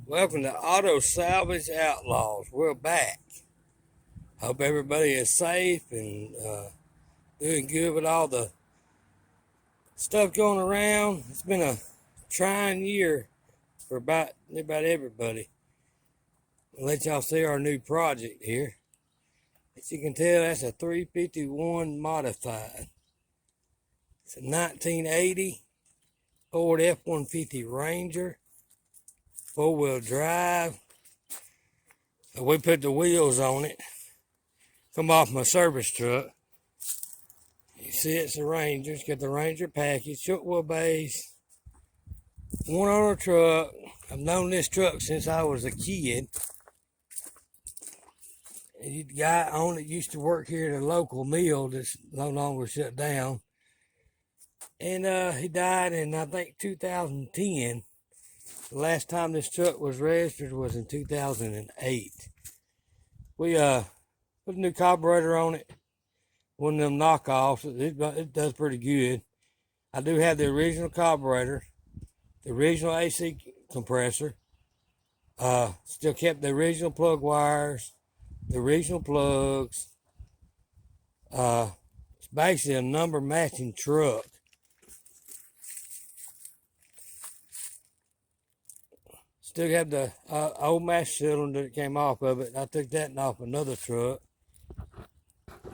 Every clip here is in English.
Welcome to Auto Salvage Outlaws. We're back. Hope everybody is safe and doing good with all the stuff going around. It's been a trying year for about everybody. I'll let y'all see our new project here. As you can tell, that's a 351 modified. It's a 1980 Ford F150 Ranger. 4-wheel drive. We put the wheels on it. Come off my service truck. You see it's a Ranger. It's got the Ranger package, short wheelbase, one owner truck. I've known this truck since I was a kid. The guy on it used to work here at a local mill that's no longer shut down. And he died in, I think, 2010. The last time this truck was registered was in 2008. We put a new carburetor on it. One of them knockoffs. It does pretty good. I do have the original carburetor, the original AC compressor. Still kept the original plug wires, the original plugs. It's basically a number matching truck. Still have the old master cylinder that came off of it. I took that off another truck.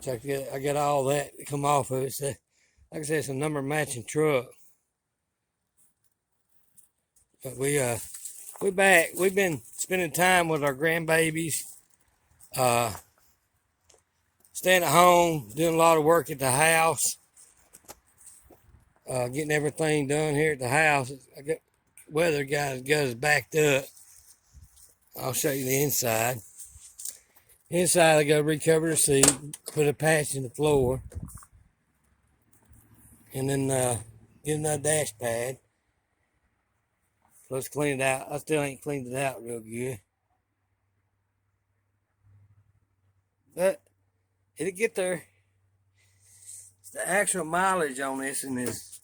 I got all that to come off of it. So, like I said, it's a number matching truck. But we back. We've been spending time with our grandbabies. Staying at home, doing a lot of work at the house. Getting everything done here at the house. I got weather got us backed up. I'll show you the inside. Inside, I got to recover the seat, put a patch in the floor, and then get another dash pad. So let's clean it out. I still ain't cleaned it out real good, but it'll get there. It's the actual mileage on this, and is,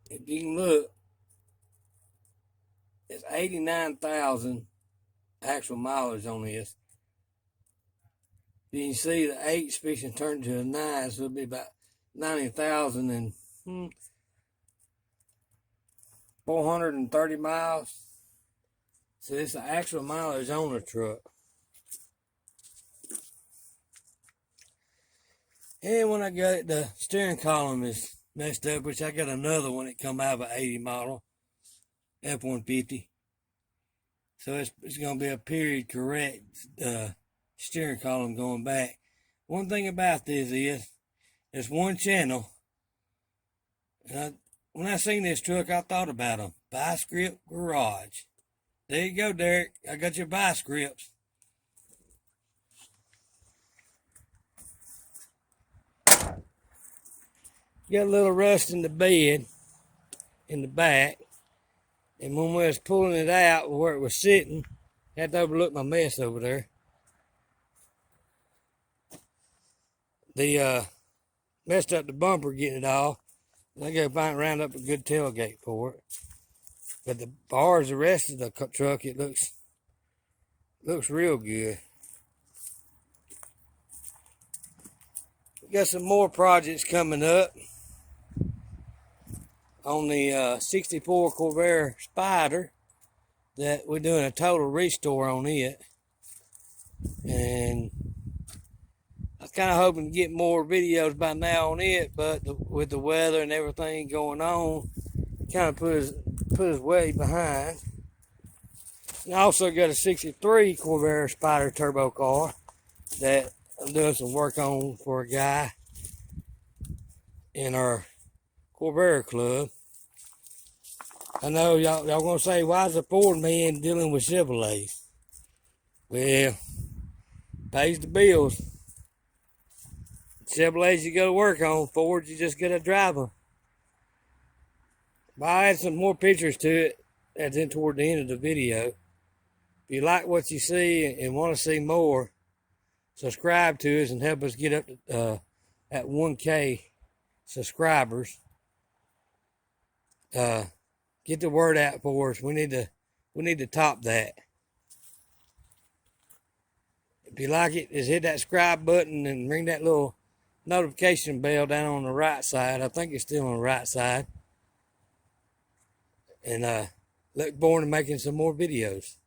if you can look, it's 89,000 actual mileage on this. You can see the 8's fixing to turn to a 9, so it'll be about 90,000 and 430 miles. So it's the actual mileage on the truck. And when I got it, the steering column is messed up, which I got another one that come out of an 80 model F150. So it's going to be a period correct steering column going back. One thing about this is, there's one channel. And when I seen this truck, I thought about them. Bi-script garage. There you go, Derek. I got your bi-scripts. Got a little rust in the bed in the back. And when we was pulling it out where it was sitting, I had to overlook my mess over there. The messed up the bumper getting it off. I gotta round up a good tailgate for it. But as far as the rest of the truck, it looks real good. We got some more projects coming up on the 64 Corvair Spider that we're doing a total restore on it. And I was kind of hoping to get more videos by now on it, but with the weather and everything going on, kind of put us way behind. And I also got a 63 Corvair Spider turbo car that I'm doing some work on for a guy in our Corvair club. I know y'all gonna say, why is a Ford man dealing with Chevrolets? Well, pays the bills. Chevrolets you gotta work on, Fords you just gotta drive them. But I'll add some more pictures to it that's in toward the end of the video. If you like what you see and want to see more, subscribe to us and help us get up to at 1K subscribers. Get the word out for us. We need to We need to top that. If you like it, just hit that subscribe button and ring that little notification bell down on the right side. I think it's still on the right side. And look forward to making some more videos.